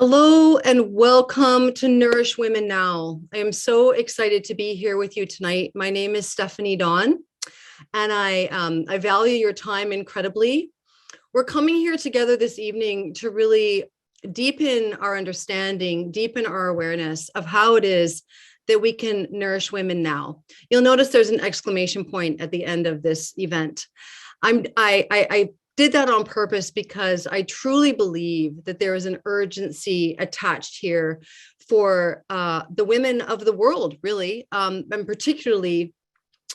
Hello and welcome to Nourish Women Now. I am so excited to be here with you tonight. My name is Stephanie Dawn, and I value your time incredibly. We're coming here together this evening to really deepen our understanding, deepen our awareness of how it is that we can nourish women now. You'll notice there's an exclamation point at the end of this event. I did that on purpose because I truly believe that there is an urgency attached here for the women of the world, really, and particularly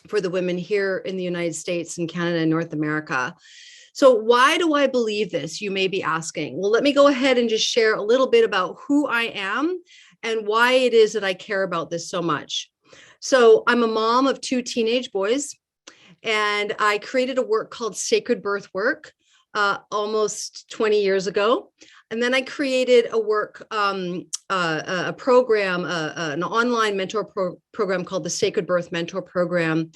for the women here in the United States and Canada and North America. So why do I believe this? You may be asking. Well, let me go ahead and just share a little bit about who I am and why it is that I care about this so much. So I'm a mom of two teenage boys. And I created a work called Sacred Birth Work almost 20 years ago. And then I created a work, a program, an online mentor program called the Sacred Birth Mentor Program.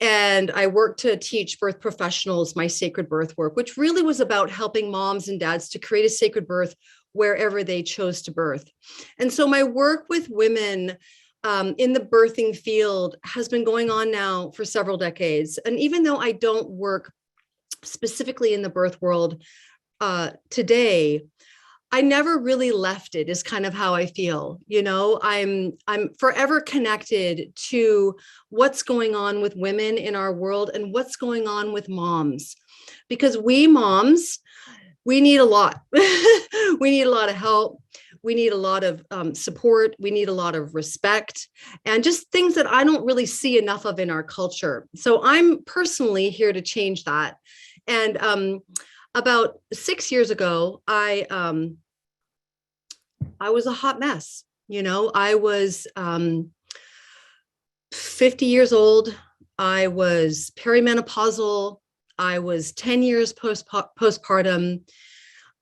And I worked to teach birth professionals my sacred birth work, which really was about helping moms and dads to create a sacred birth wherever they chose to birth. And so my work with women in the birthing field has been going on now for several decades. And even though I don't work specifically in the birth world today, I never really left it, is kind of how I feel. You know, I'm forever connected to what's going on with women in our world and what's going on with moms, because we moms, we need a lot. We need a lot of help. We need a lot of support. We need a lot of respect and just things that I don't really see enough of in our culture. So I'm personally here to change that. And about 6 years ago, I was a hot mess. You know, I was 50 years old. I was perimenopausal. I was 10 years postpartum.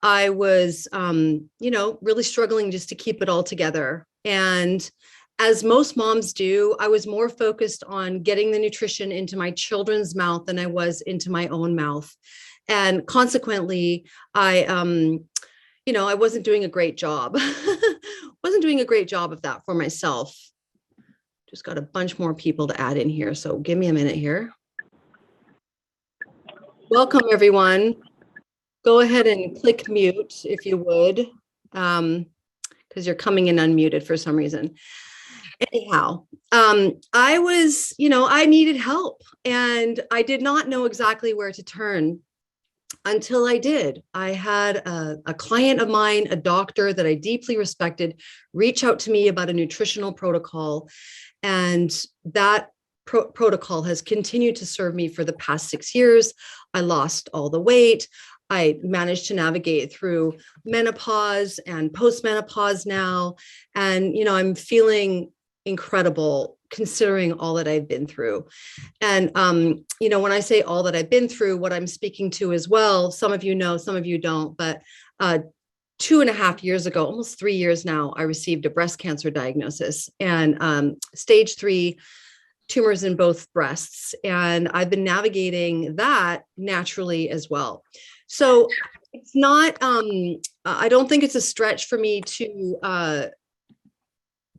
I was, really struggling just to keep it all together. And as most moms do, I was more focused on getting the nutrition into my children's mouth than I was into my own mouth. And consequently, I wasn't doing a great job. Wasn't doing a great job of that for myself. Just got a bunch more people to add in here. So give me a minute here. Welcome, everyone. Go ahead and click mute if you would, because you're coming in unmuted for some reason. Anyhow, I was, I needed help and I did not know exactly where to turn until I did. I had a client of mine, a doctor that I deeply respected, reach out to me about a nutritional protocol. And that protocol has continued to serve me for the past 6 years. I lost all the weight. I managed to navigate through menopause and postmenopause now. And, I'm feeling incredible considering all that I've been through. And, when I say all that I've been through, what I'm speaking to as well, some of you know, some of you don't, but 2.5 years ago, almost 3 years now, I received a breast cancer diagnosis and stage 3 tumors in both breasts. And I've been navigating that naturally as well. So it's not, I don't think it's a stretch for me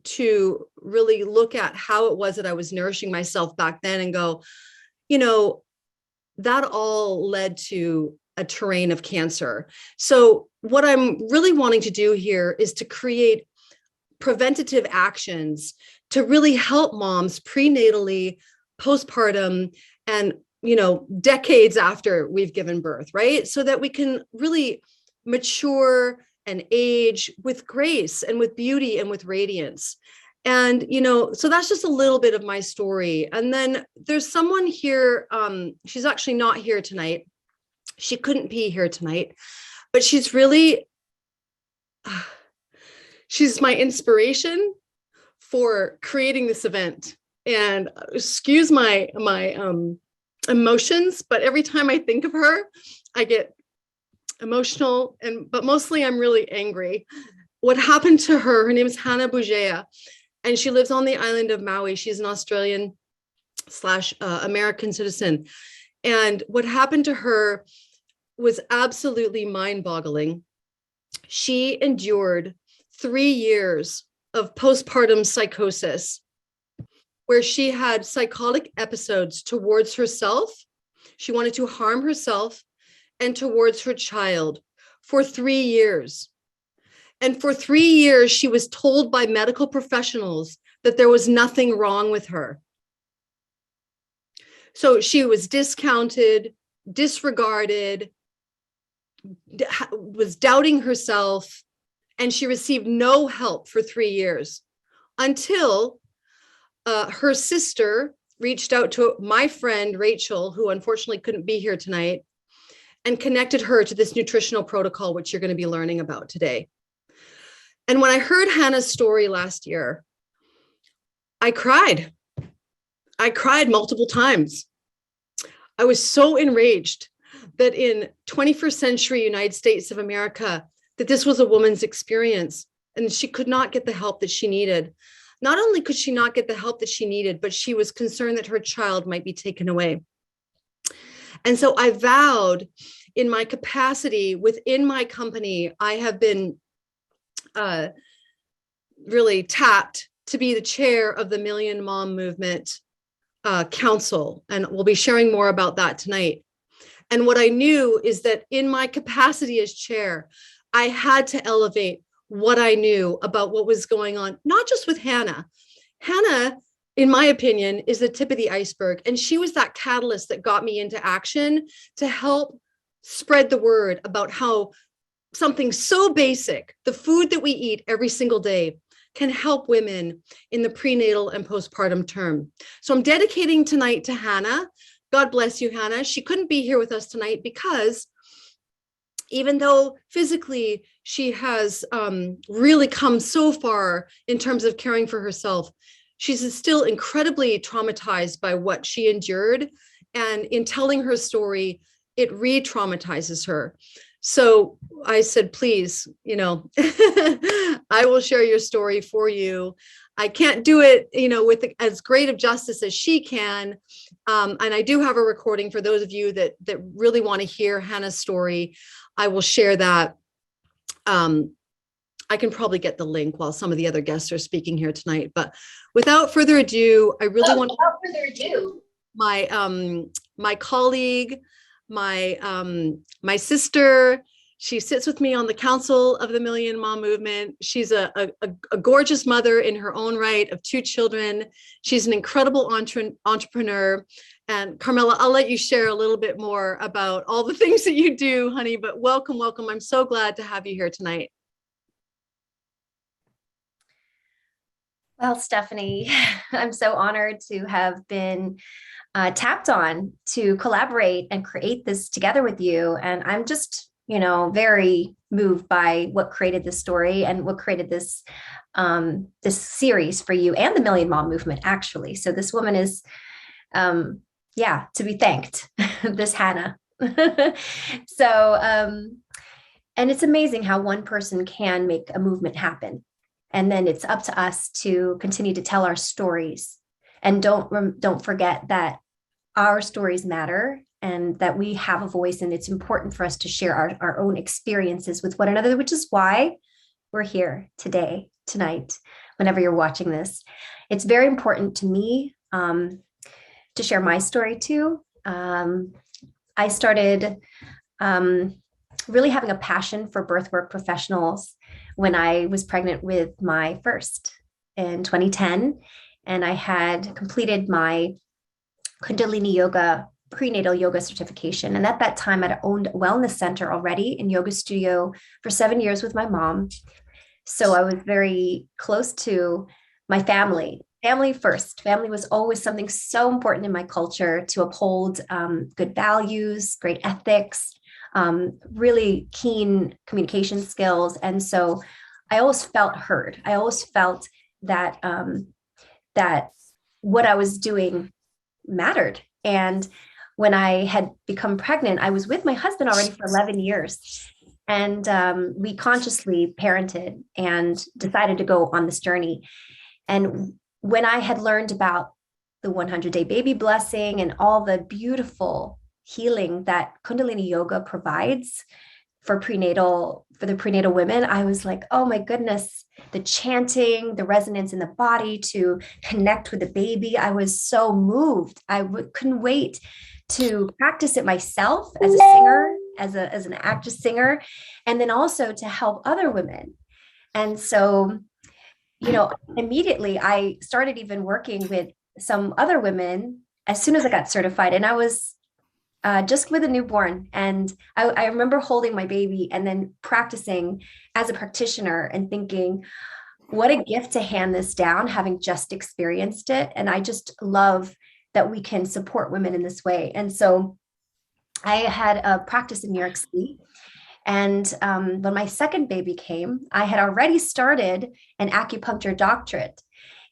to really look at how it was that I was nourishing myself back then and go, that all led to a terrain of cancer. So what I'm really wanting to do here is to create preventative actions to really help moms prenatally, postpartum, and decades after we've given birth, right? So that we can really mature and age with grace and with beauty and with radiance. And, so that's just a little bit of my story. And then there's someone here, she's actually not here tonight. She couldn't be here tonight, but she's really, she's my inspiration for creating this event. And excuse my emotions, but every time I think of her, I get emotional, but mostly I'm really angry. What happened to her name is Hannah Bougeya, and she lives on the island of Maui. She's an Australian / American citizen. And what happened to her was absolutely mind-boggling. She endured 3 years of postpartum psychosis, where she had psychotic episodes towards herself. She wanted to harm herself and towards her child for 3 years. And for 3 years, she was told by medical professionals that there was nothing wrong with her. So she was discounted, disregarded, was doubting herself, and she received no help for 3 years until her sister reached out to my friend, Rachel, who unfortunately couldn't be here tonight, and connected her to this nutritional protocol, which you're going to be learning about today. And when I heard Hannah's story last year, I cried. I cried multiple times. I was so enraged that in 21st century United States of America, that this was a woman's experience and she could not get the help that she needed. Not only could she not get the help that she needed, but she was concerned that her child might be taken away. And so I vowed, in my capacity within my company, I have been really tapped to be the chair of the Million Mom Movement Council. And we'll be sharing more about that tonight. And what I knew is that in my capacity as chair, I had to elevate what I knew about what was going on, not just with Hannah. Hannah, in my opinion, is the tip of the iceberg. And she was that catalyst that got me into action to help spread the word about how something so basic, the food that we eat every single day, can help women in the prenatal and postpartum term. So I'm dedicating tonight to Hannah. God bless you, Hannah. She couldn't be here with us tonight because even though physically she has really come so far in terms of caring for herself, she's still incredibly traumatized by what she endured. And in telling her story, it re-traumatizes her. So I said, please, I will share your story for you. I can't do it, with as great of justice as she can. And I do have a recording for those of you that really want to hear Hannah's story. I will share that. I can probably get the link while some of the other guests are speaking here tonight. But without further ado, I really want to my colleague, my sister. She sits with me on the council of the Million Mom Movement. She's a gorgeous mother in her own right of 2 children. She's an incredible entrepreneur. And Carmela, I'll let you share a little bit more about all the things that you do, honey, but welcome, welcome. I'm so glad to have you here tonight. Well, Stephanie, I'm so honored to have been tapped on to collaborate and create this together with you. And I'm just, very moved by what created this story and what created this series for you and the Million Mom Movement, actually. So this woman is, to be thanked, this Hannah. So, and it's amazing how one person can make a movement happen. And then it's up to us to continue to tell our stories. And don't forget that our stories matter and that we have a voice, and it's important for us to share our own experiences with one another, which is why we're here tonight, whenever you're watching this. It's very important to me to share my story too. I started really having a passion for birth work professionals when I was pregnant with my first in 2010. And I had completed my Kundalini Yoga prenatal yoga certification. And at that time, I'd owned a wellness center already in yoga studio for 7 years with my mom. So I was very close to my family. Family first. Family was always something so important in my culture to uphold good values, great ethics, really keen communication skills. And so I always felt heard. I always felt that that what I was doing mattered. And when I had become pregnant, I was with my husband already for 11 years. And we consciously parented and decided to go on this journey. And when I had learned about the 100-day baby blessing and all the beautiful healing that Kundalini Yoga provides for the prenatal women, I was like, oh my goodness, the chanting, the resonance in the body to connect with the baby. I was so moved. Couldn't wait to practice it myself as a singer, as an actress singer, and then also to help other women. And so, immediately I started even working with some other women as soon as I got certified. And I was just with a newborn. And I remember holding my baby and then practicing as a practitioner and thinking, what a gift to hand this down, having just experienced it. And I just love that we can support women in this way. And so I had a practice in New York City. And when my second baby came, I had already started an acupuncture doctorate.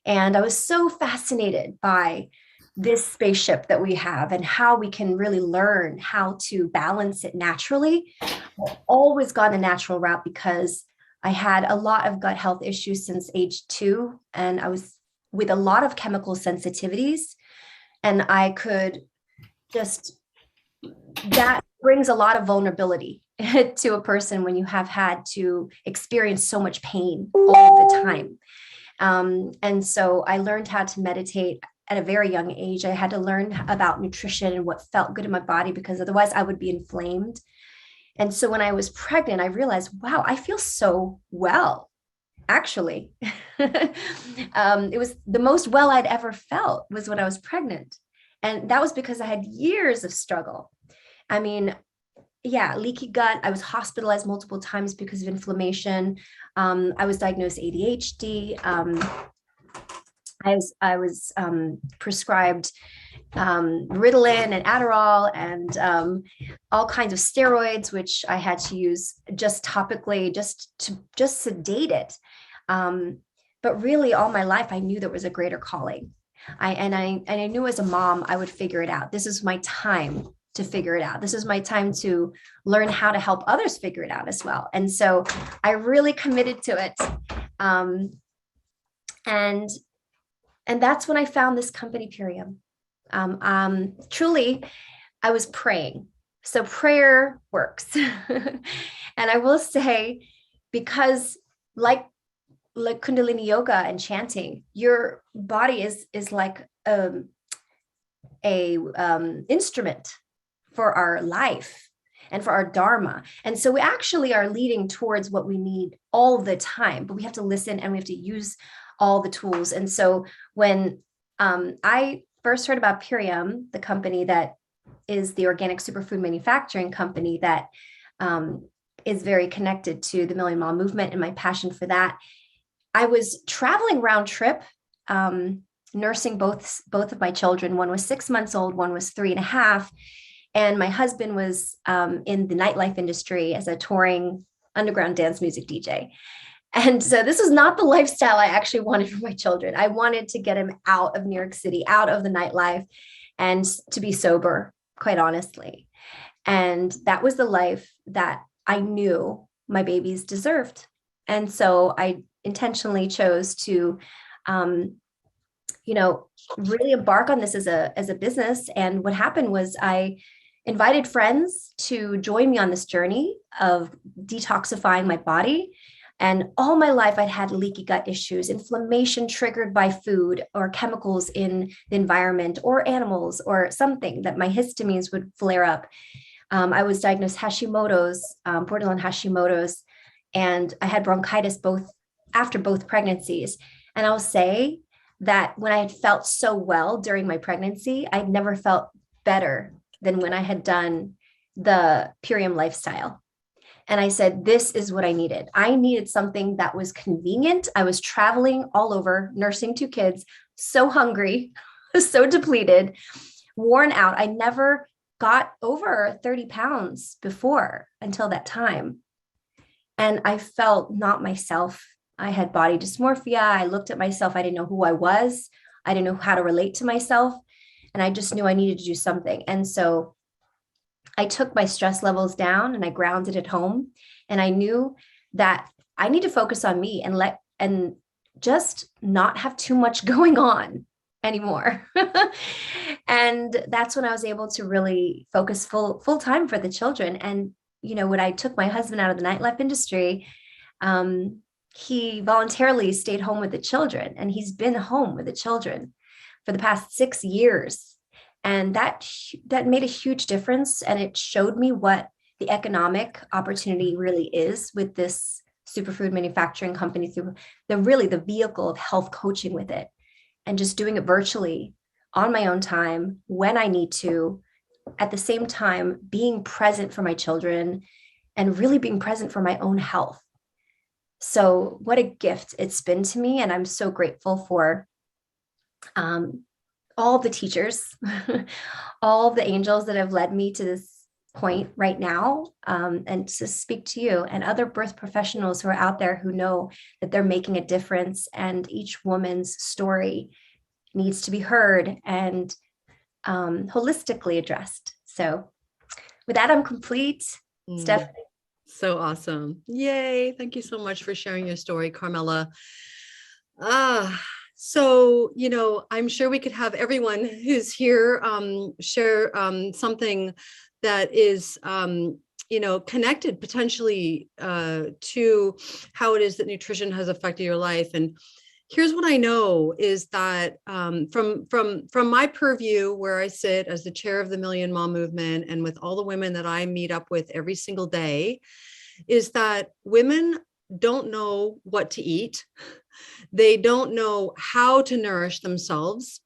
And I was so fascinated by this spaceship that we have and how we can really learn how to balance it naturally. I've always gone the natural route because I had a lot of gut health issues since age 2, and I was with a lot of chemical sensitivities. And I could just, that brings a lot of vulnerability to a person when you have had to experience so much pain all the time. And so I learned how to meditate at a very young age. I had to learn about nutrition and what felt good in my body, because otherwise I would be inflamed. And so when I was pregnant, I realized, wow, I feel so well, actually. It was the most well I'd ever felt was when I was pregnant. And that was because I had years of struggle. I mean, yeah, leaky gut. I was hospitalized multiple times because of inflammation. I was diagnosed ADHD. I was prescribed Ritalin and Adderall and all kinds of steroids, which I had to use just topically, just to sedate it. But really, all my life, I knew there was a greater calling. I knew as a mom, I would figure it out. This is my time to figure it out. This is my time to learn how to help others figure it out as well. And so I really committed to it. And that's when I found this company, Purium. Truly, I was praying. So prayer works. And I will say, because like Kundalini yoga and chanting, your body is like a instrument for our life and for our dharma. And so we actually are leading towards what we need all the time, but we have to listen and we have to use all the tools. And so when I first heard about Purium, the company that is the organic superfood manufacturing company that is very connected to the Million Mile movement and my passion for that, I was traveling round trip, nursing both of my children. One was 6 months old, one was 3.5. And my husband was in the nightlife industry as a touring underground dance music DJ. And so this was not the lifestyle I actually wanted for my children. I wanted to get them out of New York City, out of the nightlife, and to be sober, quite honestly. And that was the life that I knew my babies deserved. And so I intentionally chose to, really embark on this as a business. And what happened was I invited friends to join me on this journey of detoxifying my body. And all my life, I'd had leaky gut issues, inflammation triggered by food or chemicals in the environment or animals or something that my histamines would flare up. I was diagnosed Hashimoto's, borderline Hashimoto's, and I had bronchitis after both pregnancies. And I'll say that when I had felt so well during my pregnancy, I'd never felt better than when I had done the Purium lifestyle. And I said, this is what I needed. I needed something that was convenient. I was traveling all over, nursing 2 kids, so hungry, so depleted, worn out. I never got over 30 pounds before until that time. And I felt not myself. I had body dysmorphia. I looked at myself. I didn't know who I was. I didn't know how to relate to myself. And I just knew I needed to do something. And so I took my stress levels down and I grounded at home. And I knew that I need to focus on me and just not have too much going on anymore. And that's when I was able to really focus full time for the children. And when I took my husband out of the nightlife industry, he voluntarily stayed home with the children, and he's been home with the children for the past 6 years. And that made a huge difference. And it showed me what the economic opportunity really is with this superfood manufacturing company, through the vehicle of health coaching with it, and just doing it virtually on my own time when I need to, at the same time being present for my children and really being present for my own health. So what a gift it's been to me. And I'm so grateful for all the teachers, all the angels that have led me to this point right now, and to speak to you and other birth professionals who are out there who know that they're making a difference, and each woman's story needs to be heard and holistically addressed. So with that, I'm complete. Stephanie. So awesome. Yay. Thank you so much for sharing your story, Carmela. So, I'm sure we could have everyone who's here share something that is, connected potentially to how it is that nutrition has affected your life. And here's what I know is that from my purview, where I sit as the chair of the Million Mom Movement, and with all the women that I meet up with every single day, is that women don't know what to eat. They don't know how to nourish themselves,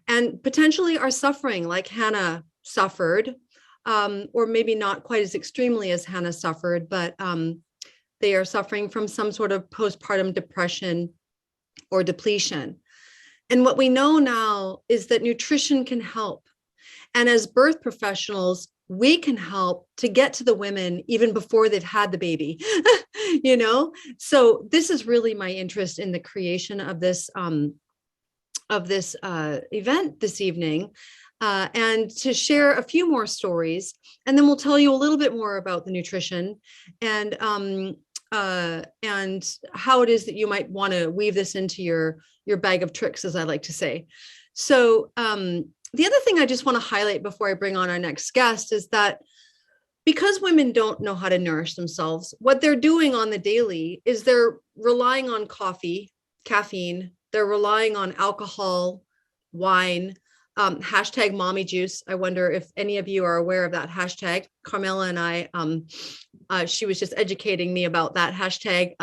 and potentially are suffering like Hannah suffered, or maybe not quite as extremely as Hannah suffered, but they are suffering from some sort of postpartum depression or depletion. And what we know now is that nutrition can help. And as birth professionals, we can help to get to the women even before they've had the baby, So this is really my interest in the creation of this event this evening, and to share a few more stories, and then we'll tell you a little bit more about the nutrition and how it is that you might want to weave this into your bag of tricks, as I like to say. So the other thing I just want to highlight before I bring on our next guest is that because women don't know how to nourish themselves, what they're doing on the daily is they're relying on coffee, caffeine, they're relying on alcohol, wine, hashtag mommy juice. I wonder if any of you are aware of that hashtag. Carmela and I, she was just educating me about that hashtag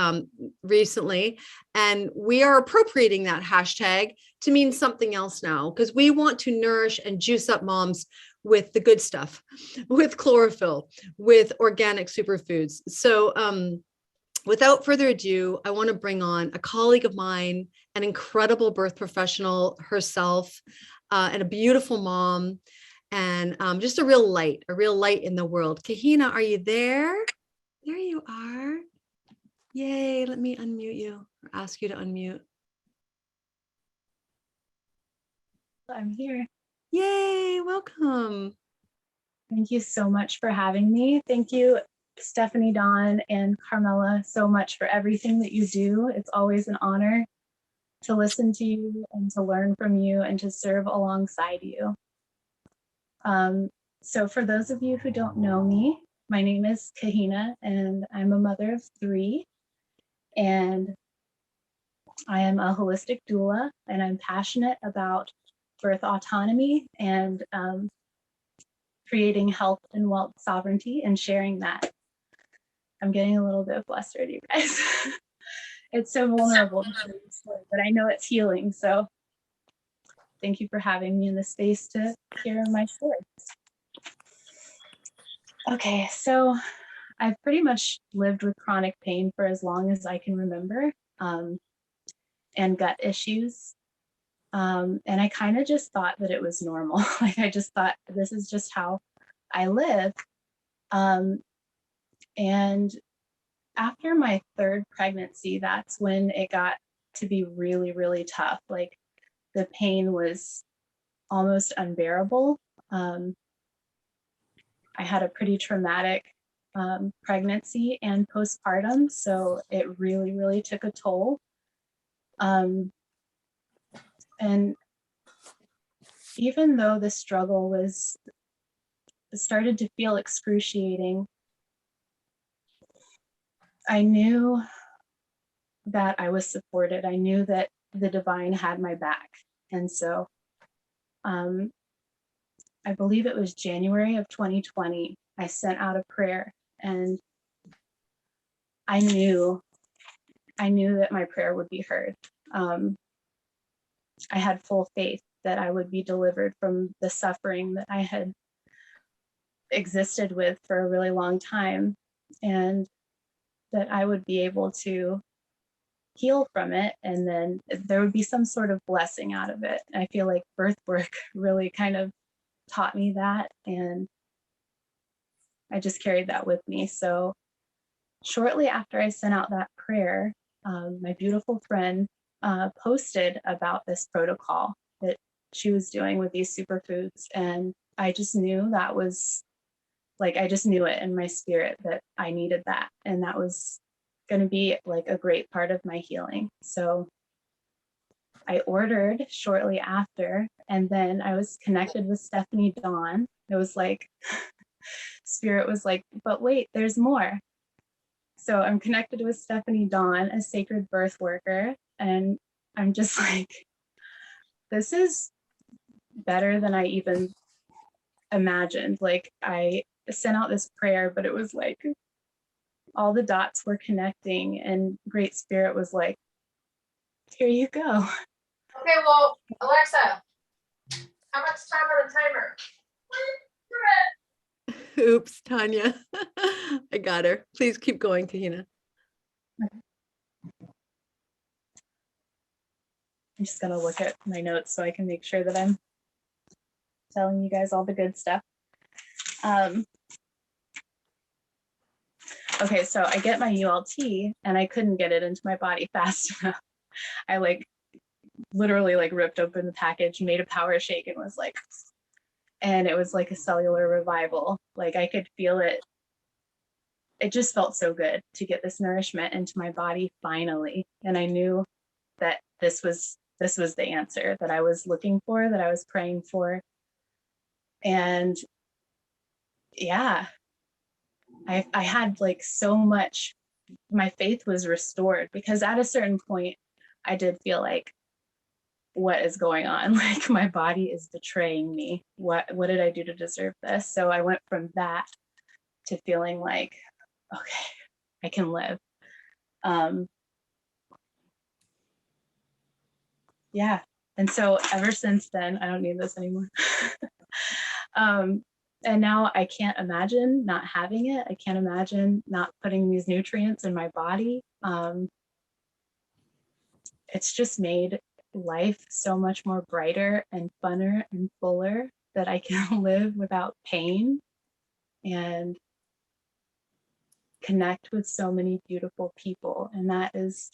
recently. And we are appropriating that hashtag to mean something else now, because we want to nourish and juice up moms with the good stuff, with chlorophyll, with organic superfoods. So without further ado, I want to bring on a colleague of mine, an incredible birth professional herself, and a beautiful mom, and just a real light in the world. Kahina, are you there? There you are. Yay, let me unmute you, or ask you to unmute. I'm here. Yay, welcome. Thank you so much for having me. Thank you, Stephanie, Dawn, and Carmela, so much for everything that you do. It's always an honor to listen to you and to learn from you and to serve alongside you. So for those of you who don't know me, my name is Kahina, and I'm a mother of 3. And I am a holistic doula, and I'm passionate about birth autonomy and creating health and wealth sovereignty and sharing that. I'm getting a little bit flustered, you guys. It's so vulnerable, but I know it's healing. So thank you for having me in the space to hear my story. Okay, so I've pretty much lived with chronic pain for as long as I can remember, and gut issues. And I kind of just thought that it was normal. Like I just thought this is just how I live. And after my 3rd pregnancy, that's when it got to be really, really tough. Like the pain was almost unbearable. I had a pretty traumatic pregnancy and postpartum, so it really, really took a toll. And even though the struggle started to feel excruciating, I knew that I was supported. I knew that the divine had my back. And so I believe it was January of 2020, I sent out a prayer, and I knew that my prayer would be heard. I had full faith that I would be delivered from the suffering that I had existed with for a really long time, and that I would be able to heal from it, and then there would be some sort of blessing out of it. I feel like birth work really kind of taught me that, and I just carried that with me. So shortly after I sent out that prayer, my beautiful friend posted about this protocol that she was doing with these superfoods. And I just knew that was like, I just knew it in my spirit that I needed that. And that was going to be like a great part of my healing. So I ordered shortly after, and then I was connected with Stephanie Dawn. It was like, Spirit was like, but wait, there's more. So I'm connected with Stephanie Dawn, a sacred birth worker, and I'm just like, this is better than I even imagined. Like, I sent out this prayer, but it was like all the dots were connecting, and Great Spirit was like, here you go. Okay, well, Alexa, how much time on the timer? Oops, Tanya. I got her. Please keep going, Kahina. I'm just gonna look at my notes so I can make sure that I'm telling you guys all the good stuff. Okay, so I get my ULT and I couldn't get it into my body fast enough. I like literally like ripped open the package, made a power shake, and was like, and it was like a cellular revival. Like I could feel it. It just felt so good to get this nourishment into my body finally. And I knew that this was the answer that I was looking for, that I was praying for. And yeah, I had like so much, my faith was restored, because at a certain point I did feel like, what is going on? Like my body is betraying me. What did I do to deserve this? So I went from that to feeling like, okay, I can live. Yeah. And so ever since then, I don't need this anymore. And now I can't imagine not having it. I can't imagine not putting these nutrients in my body. It's just made life so much more brighter and funner and fuller, that I can live without pain and connect with so many beautiful people. And that is,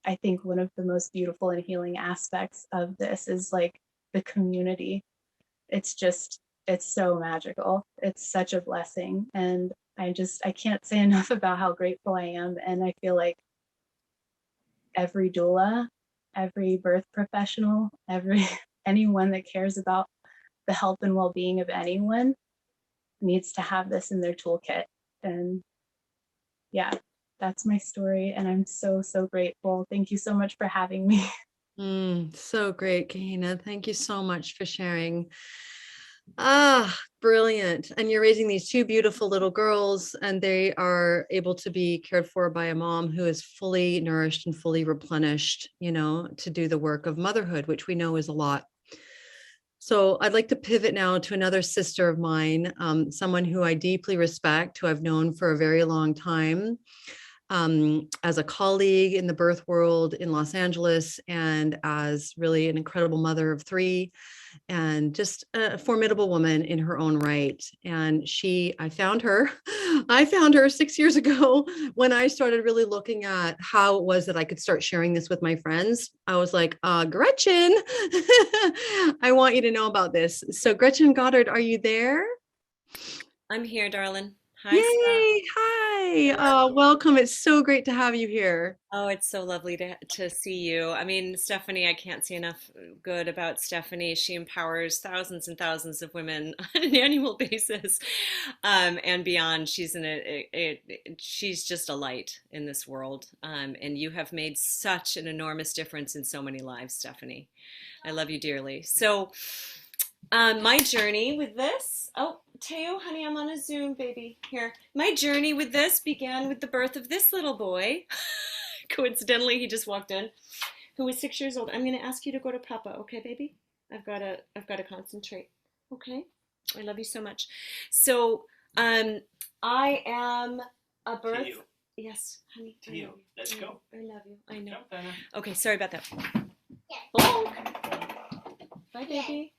I think, one of the most beautiful and healing aspects of this is like the community. It's so magical. It's such a blessing. And I can't say enough about how grateful I am. And I feel like every doula, every birth professional, anyone that cares about the health and well-being of anyone needs to have this in their toolkit. And yeah, that's my story. And I'm so, so grateful. Thank you so much for having me. So great, Kahina. Thank you so much for sharing. Brilliant. And you're raising these two beautiful little girls, and they are able to be cared for by a mom who is fully nourished and fully replenished, to do the work of motherhood, which we know is a lot. So I'd like to pivot now to another sister of mine, someone who I deeply respect, who I've known for a very long time, as a colleague in the birth world in Los Angeles, and as really an incredible mother of three, and just a formidable woman in her own right. And I found her 6 years ago when I started really looking at how it was that I could start sharing this with my friends. I was like, Gretchen, I want you to know about this. So Gretchen Goddard, are you there? I'm here, darling. Hi, Steph. Yay! Hi. Welcome. It's so great to have you here. Oh, it's so lovely to see you. I mean, Stephanie, I can't say enough good about Stephanie. She empowers thousands and thousands of women on an annual basis, and beyond. She's just a light in this world, and you have made such an enormous difference in so many lives, Stephanie. I love you dearly. So, my journey with this, oh, Teo, honey, I'm on a Zoom, baby. Here. My journey with this began with the birth of this little boy. Coincidentally, he just walked in, who was 6 years old. I'm going to ask you to go to Papa, okay, baby? I've got to concentrate. Okay? I love you so much. So, I am a birth. Teo. Yes, honey. I Teo, love you. let's go. I love you. I know. Jump, Anna. Okay, sorry about that. Hello. Bye, baby.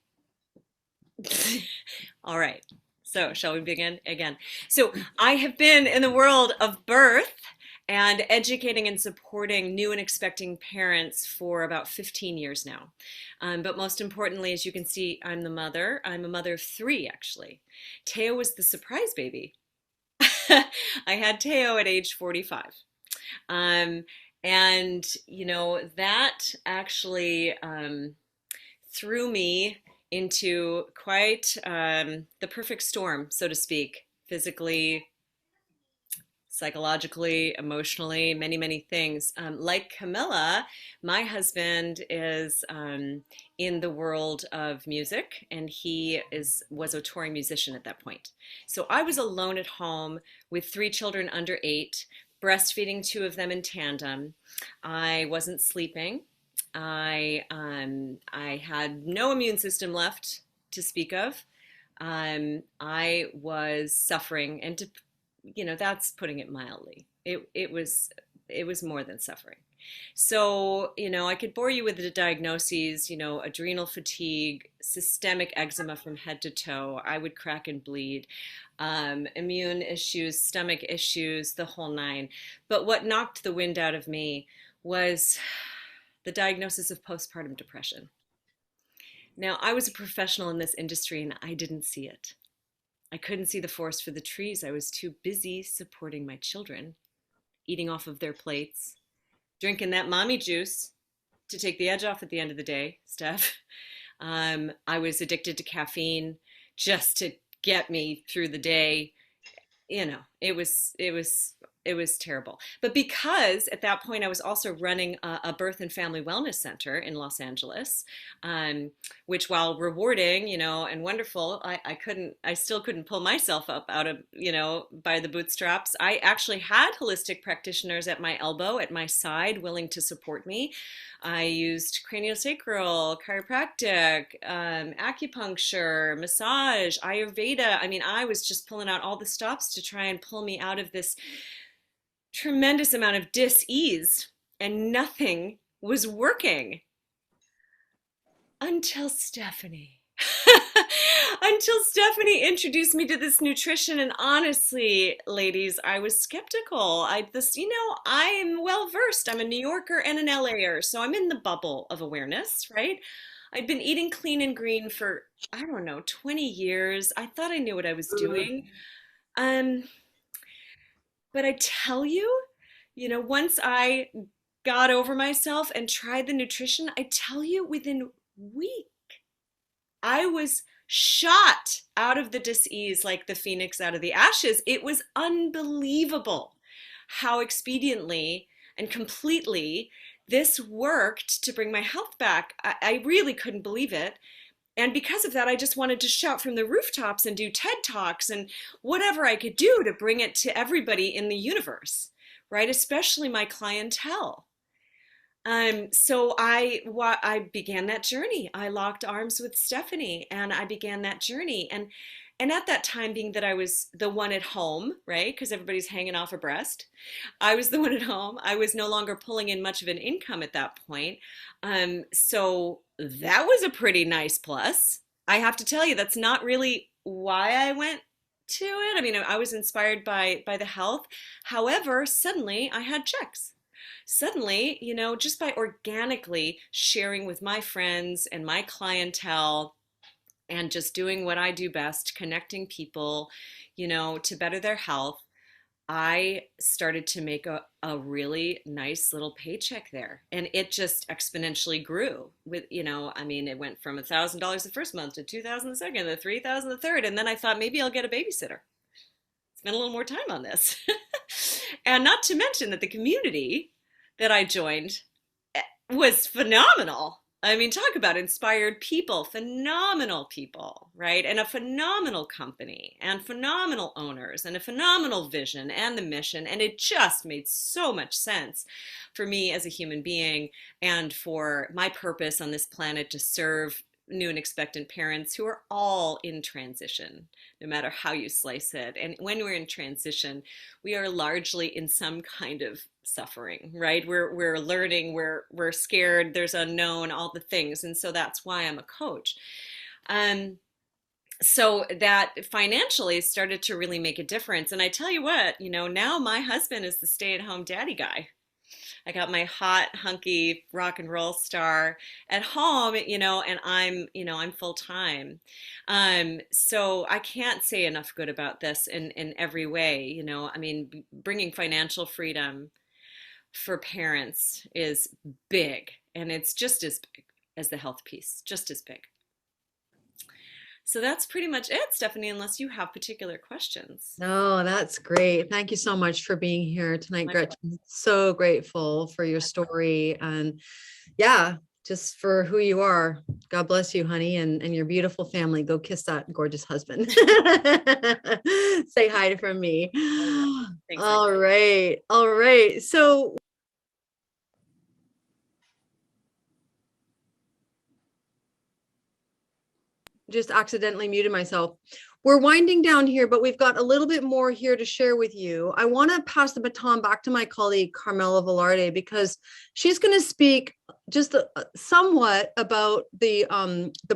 All right. So, shall we begin again? So, I have been in the world of birth and educating and supporting new and expecting parents for about 15 years now. But most importantly, as you can see, I'm the mother. I'm a mother of three, actually. Teo was the surprise baby. I had Teo at age 45. And, that actually threw me into quite the perfect storm, so to speak, physically, psychologically, emotionally, many, many things. Like Carmela, my husband is in the world of music, and he was a touring musician at that point. So I was alone at home with three children under 8, breastfeeding 2 of them in tandem. I wasn't sleeping. I had no immune system left to speak of. I was suffering, and that's putting it mildly. It was more than suffering. So, I could bore you with the diagnoses, adrenal fatigue, systemic eczema from head to toe. I would crack and bleed, immune issues, stomach issues, the whole nine. But what knocked the wind out of me was the diagnosis of postpartum depression. Now, I was a professional in this industry and I didn't see it. I couldn't see the forest for the trees. I was too busy supporting my children, eating off of their plates, drinking that mommy juice to take the edge off at the end of the day, Steph. I was addicted to caffeine just to get me through the day. It was terrible. But because at that point I was also running a birth and family wellness center in Los Angeles, which, while rewarding, and wonderful, I still couldn't pull myself up out of, by the bootstraps. I actually had holistic practitioners at my elbow, at my side, willing to support me. I used craniosacral, chiropractic, acupuncture, massage, Ayurveda. I mean, I was just pulling out all the stops to try and pull me out of this tremendous amount of dis-ease, and nothing was working until Stephanie. Until Stephanie introduced me to this nutrition, and honestly, ladies, I was skeptical. I'm well versed. I'm a New Yorker and an LAer, so I'm in the bubble of awareness, right? I'd been eating clean and green for, 20 years. I thought I knew what I was doing. But I tell you, once I got over myself and tried the nutrition, I tell you, within a week, I was shot out of the dis-ease like the phoenix out of the ashes. It was unbelievable how expediently and completely this worked to bring my health back. I really couldn't believe it. And because of that, I just wanted to shout from the rooftops and do TED Talks and whatever I could do to bring it to everybody in the universe, right? Especially my clientele. So I began that journey. I locked arms with Stephanie and I began that journey. And at that time, being that I was the one at home, right? Because everybody's hanging off a breast. I was the one at home. I was no longer pulling in much of an income at that point. So that was a pretty nice plus. I have to tell you, that's not really why I went to it. I mean, I was inspired by the health. However, suddenly I had checks. Suddenly, just by organically sharing with my friends and my clientele and just doing what I do best, connecting people, to better their health, I started to make a really nice little paycheck there. And it just exponentially grew with, it went from $1,000 the first month to 2,000 the second, to 3,000 the third. And then I thought maybe I'll get a babysitter. Spend a little more time on this. And not to mention that the community that I joined was phenomenal. I mean, talk about inspired people, phenomenal people, right? And a phenomenal company and phenomenal owners and a phenomenal vision and the mission. And it just made so much sense for me as a human being and for my purpose on this planet to serve new and expectant parents who are all in transition, no matter how you slice it. And when we're in transition, we are largely in some kind of suffering, right? We're learning, we're scared, there's unknown, all the things. And so that's why I'm a coach. So that financially started to really make a difference. And I tell you what, now my husband is the stay-at-home daddy guy. I got my hot, hunky rock and roll star at home, and I'm full time. So I can't say enough good about this in every way. Bringing financial freedom for parents is big, and it's just as big as the health piece, just as big. So that's pretty much it, Stephanie, unless you have particular questions. No, that's great. Thank you so much for being here tonight, Gretchen. So grateful for your story and just for who you are. God bless you, honey, and your beautiful family. Go kiss that gorgeous husband. Say hi from me. Thanks, All right. All right. So just accidentally muted myself. We're winding down here, but we've got a little bit more here to share with you. I want to pass the baton back to my colleague, Carmela Velarde, because she's going to speak just somewhat about the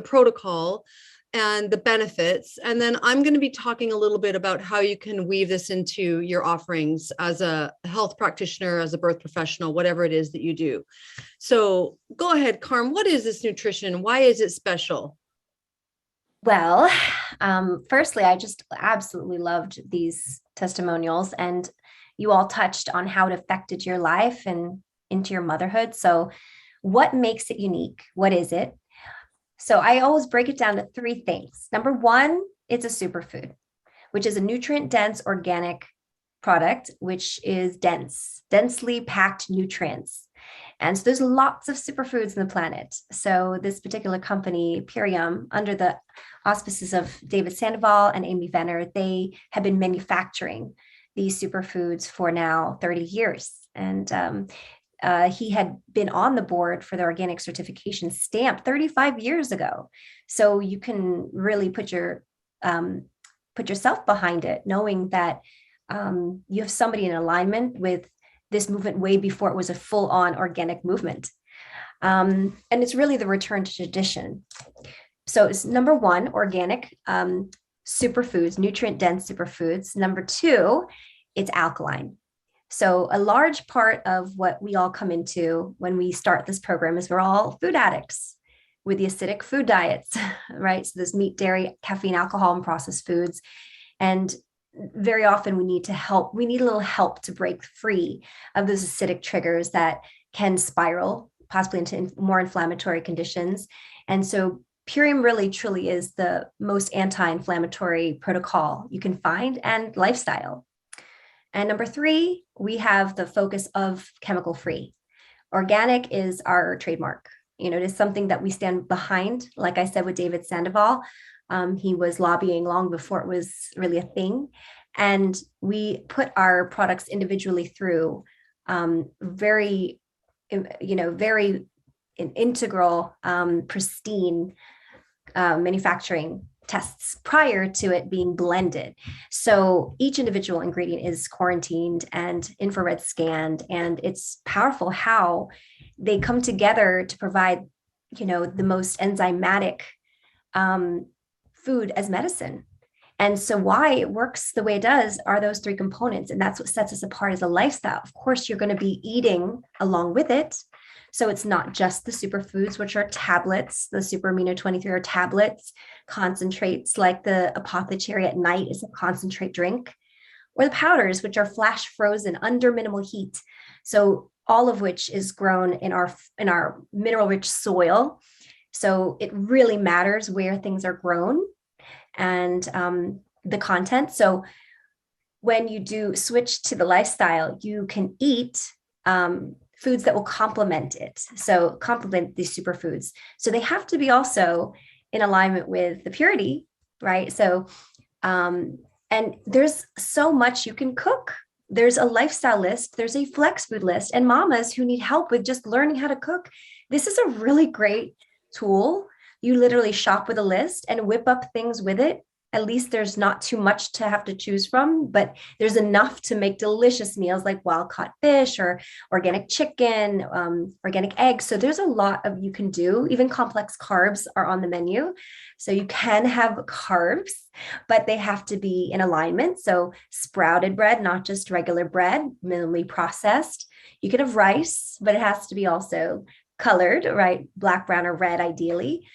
protocol and the benefits. And then I'm going to be talking a little bit about how you can weave this into your offerings as a health practitioner, as a birth professional, whatever it is that you do. So go ahead, Carm. What is this nutrition? Why is it special? Well, firstly, I just absolutely loved these testimonials, and you all touched on how it affected your life and into your motherhood. So what makes it unique? What is it? So I always break it down to three things. Number one, it's a superfood, which is a nutrient-dense organic product, which is densely packed nutrients. And so there's lots of superfoods in the planet. So this particular company, Purium, under the auspices of David Sandoval and Amy Venner, they have been manufacturing these superfoods for now 30 years. And he had been on the board for the organic certification stamp 35 years ago. So you can really put yourself behind it, knowing that you have somebody in alignment with this movement way before it was a full-on organic movement. And it's really the return to tradition. So it's number one, organic superfoods, nutrient-dense superfoods. Number two, it's alkaline. So a large part of what we all come into when we start this program is we're all food addicts with the acidic food diets, right? So this meat, dairy, caffeine, alcohol, and processed foods. And very often we need a little help to break free of those acidic triggers that can spiral possibly into more inflammatory conditions. And so Purium really truly is the most anti-inflammatory protocol you can find and lifestyle. And number three, we have the focus of chemical free. Organic is our trademark. It is something that we stand behind. Like I said with David Sandoval, he was lobbying long before it was really a thing. And we put our products individually through very integral, pristine manufacturing tests prior to it being blended. So each individual ingredient is quarantined and infrared scanned, and it's powerful how they come together to provide, the most enzymatic food as medicine. And so why it works the way it does are those three components. And that's what sets us apart as a lifestyle. Of course, you're going to be eating along with it. So it's not just the superfoods, which are tablets. The super amino 23 are tablets, concentrates like the apothecary at night is a concentrate drink, or the powders, which are flash frozen under minimal heat. So all of which is grown in our mineral rich soil. So it really matters where things are grown and the content. So when you do switch to the lifestyle, you can eat foods that will complement it. So complement these superfoods. So they have to be also in alignment with the purity, right? So, and there's so much you can cook. There's a lifestyle list, there's a flex food list, and mamas who need help with just learning how to cook. This is a really great tool. You literally shop with a list and whip up things with it. At least there's not too much to have to choose from, but there's enough to make delicious meals like wild caught fish or organic chicken, organic eggs. So there's a lot of you can do. Even complex carbs are on the menu. So you can have carbs, but they have to be in alignment. So sprouted bread, not just regular bread, minimally processed. You can have rice, but it has to be also colored, right? Black, brown, or red, ideally.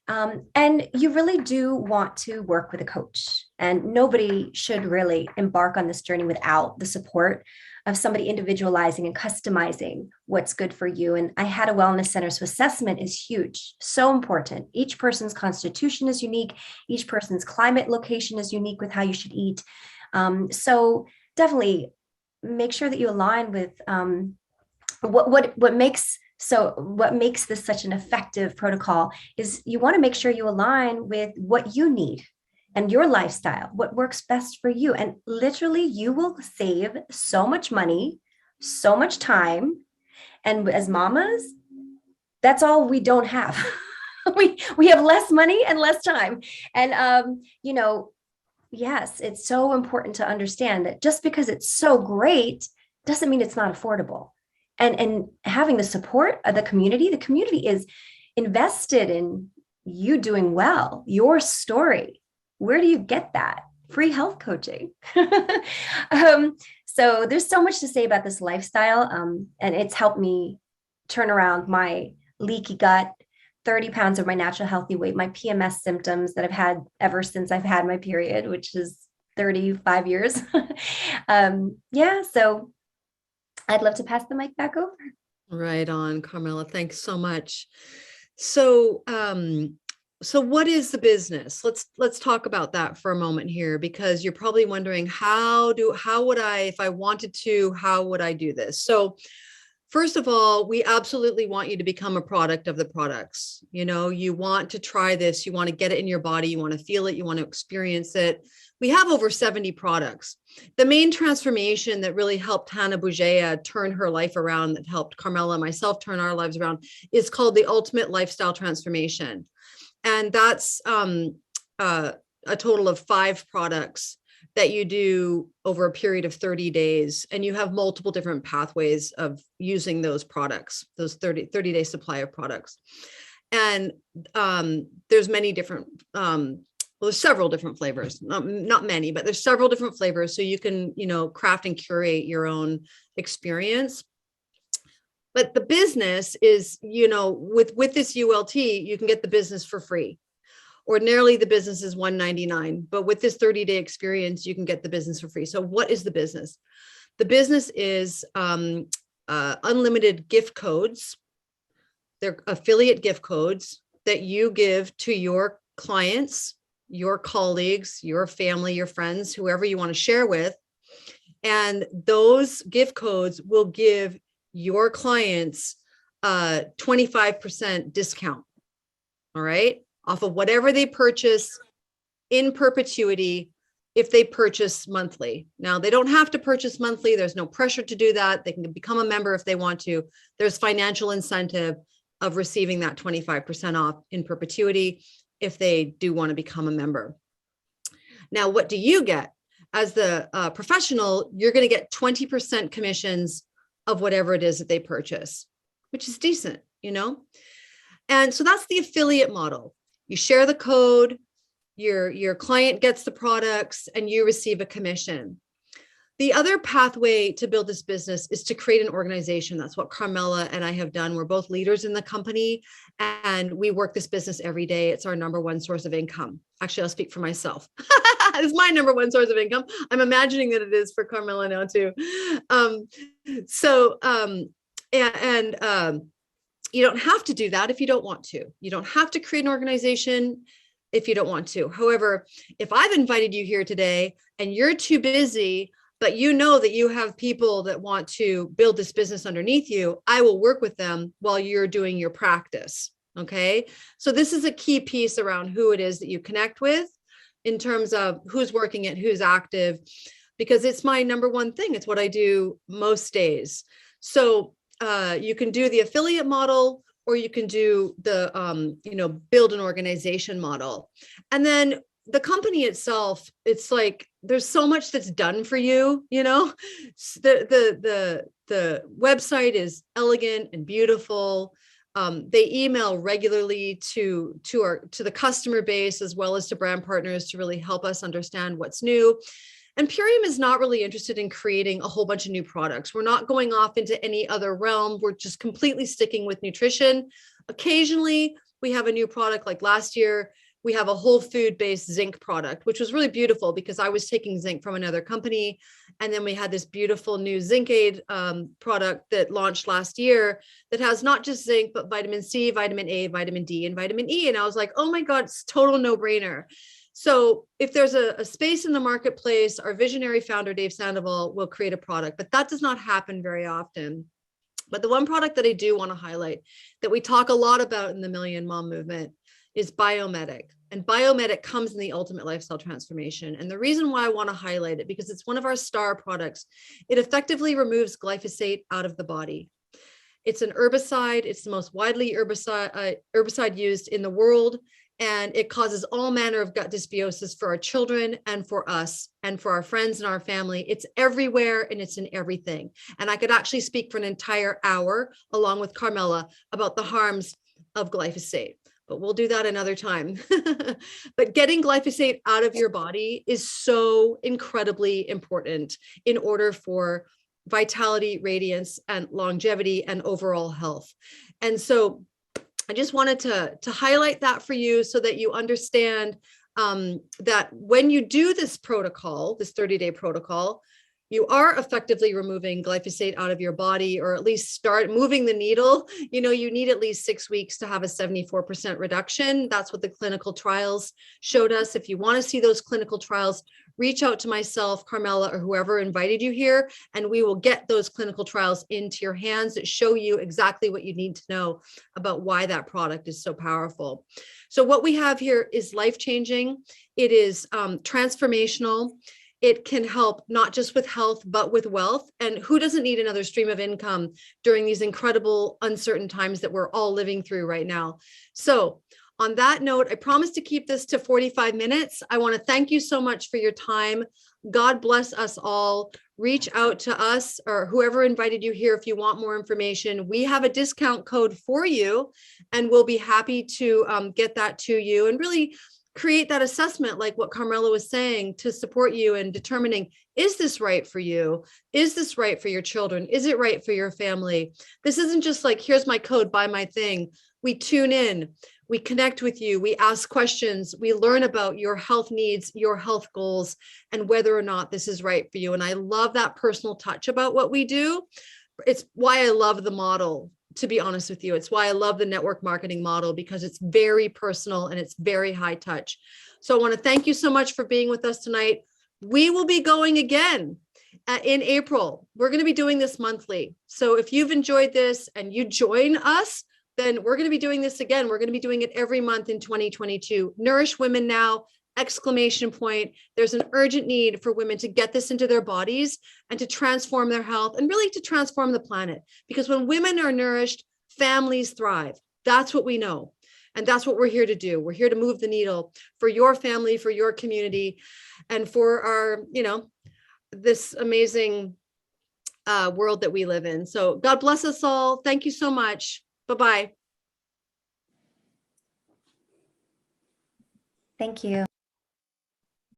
And you really do want to work with a coach, and nobody should really embark on this journey without the support of somebody individualizing and customizing what's good for you. And I had a wellness center, so assessment is huge, so important. Each person's constitution is unique. Each person's climate location is unique with how you should eat. So definitely make sure that you align with what makes this such an effective protocol is you want to make sure you align with what you need and your lifestyle, what works best for you. And literally you will save so much money, so much time. And as mamas, that's all we don't have. we have less money and less time. And, yes, it's so important to understand that just because it's so great doesn't mean it's not affordable. And having the support of the community is invested in you doing well, your story. Where do you get that? Free health coaching. So there's so much to say about this lifestyle. And it's helped me turn around my leaky gut, 30 pounds of my natural healthy weight, my PMS symptoms that I've had ever since I've had my period, which is 35 years. So I'd love to pass the mic back over. Right on, Carmela. Thanks so much. So, so what is the business? Let's talk about that for a moment here, because you're probably wondering how would I, if I wanted to, how would I do this? So first of all, we absolutely want you to become a product of the products. You want to try this, you want to get it in your body, you want to feel it, you want to experience it. We have over 70 products. The main transformation that really helped Hannah Bougea turn her life around, that helped Carmela and myself turn our lives around, is called the Ultimate Lifestyle Transformation. And that's a total of 5 products that you do over a period of 30 days. And you have multiple different pathways of using those products, those 30-day supply of products. And there's many different, there's several different flavors, not many, but there's several different flavors. So you can, craft and curate your own experience. But the business is, with this ULT, you can get the business for free. Ordinarily, the business is $199, but with this 30-day experience, you can get the business for free. So what is the business? The business is unlimited gift codes. They're affiliate gift codes that you give to your clients, your colleagues, your family, your friends, whoever you want to share with. And those gift codes will give your clients 25% discount. All right. Off of whatever they purchase in perpetuity, if they purchase monthly. Now, they don't have to purchase monthly. There's no pressure to do that. They can become a member if they want to. There's financial incentive of receiving that 25% off in perpetuity if they do want to become a member. Now, what do you get? As the professional, you're going to get 20% commissions of whatever it is that they purchase, which is decent, And so that's the affiliate model. You share the code, your client gets the products, and you receive a commission. The other pathway to build this business is to create an organization. That's what Carmela and I have done. We're both leaders in the company, and we work this business every day. It's our number one source of income. Actually, I'll speak for myself. It's my number one source of income. I'm imagining that it is for Carmela now too. You don't have to do that if you don't want to. You don't have to create an organization if you don't want to. However, if I've invited you here today and you're too busy, but you know that you have people that want to build this business underneath you, I will work with them while you're doing your practice. Okay. So this is a key piece around who it is that you connect with in terms of who's working it, who's active, because it's my number one thing. It's what I do most days. So you can do the affiliate model, or you can do the, build an organization model. And then the company itself, it's like, there's so much that's done for you, the website is elegant and beautiful. They email regularly to the customer base, as well as to brand partners, to really help us understand what's new. And Purium is not really interested in creating a whole bunch of new products. We're not going off into any other realm. We're just completely sticking with nutrition. Occasionally, we have a new product. Like last year, we have a whole food-based zinc product, which was really beautiful because I was taking zinc from another company. And then we had this beautiful new Zinc Aid product that launched last year that has not just zinc, but vitamin C, vitamin A, vitamin D, and vitamin E. And I was like, oh my God, it's total no-brainer. So if there's a space in the marketplace, our visionary founder, Dave Sandoval, will create a product, but that does not happen very often. But the one product that I do want to highlight that we talk a lot about in the Million Mom movement is Biomedic. And Biomedic comes in the ultimate lifestyle transformation. And the reason why I want to highlight it, because it's one of our star products. It effectively removes glyphosate out of the body. It's an herbicide. It's the most widely herbicide used in the world. And it causes all manner of gut dysbiosis for our children and for us and for our friends and our family. It's everywhere and it's in everything. And I could actually speak for an entire hour along with Carmela about the harms of glyphosate, but we'll do that another time. But getting glyphosate out of your body is so incredibly important in order for vitality, radiance, and longevity and overall health. And so I just wanted to highlight that for you so that you understand that when you do this protocol, this 30-day protocol, you are effectively removing glyphosate out of your body, or at least start moving the needle. You need at least 6 weeks to have a 74% reduction. That's what the clinical trials showed us. If you want to see those clinical trials, reach out to myself, Carmela, or whoever invited you here, and we will get those clinical trials into your hands that show you exactly what you need to know about why that product is so powerful. So what we have here is life-changing. It is transformational. It can help not just with health, but with wealth. And who doesn't need another stream of income during these incredible, uncertain times that we're all living through right now? So on that note, I promise to keep this to 45 minutes. I want to thank you so much for your time. God bless us all. Reach out to us or whoever invited you here if you want more information. We have a discount code for you, and we'll be happy to get that to you and really create that assessment, like what Carmela was saying, to support you in determining, is this right for you? Is this right for your children? Is it right for your family? This isn't just like, here's my code, buy my thing. We tune in, we connect with you, we ask questions, we learn about your health needs, your health goals, and whether or not this is right for you. And I love that personal touch about what we do. It's why I love the model. To be honest with you, it's why I love the network marketing model, because it's very personal and it's very high touch. So I want to thank you so much for being with us tonight. We will be going again in April. We're going to be doing this monthly. So if you've enjoyed this and you join us, then we're going to be doing this again. We're going to be doing it every month in 2022. Nourish Women Now, ! There's an urgent need for women to get this into their bodies and to transform their health and really to transform the planet. Because when women are nourished, families thrive. That's what we know. And that's what we're here to do. We're here to move the needle for your family, for your community, and for our, this amazing world that we live in. So God bless us all. Thank you so much. Bye-bye. Thank you.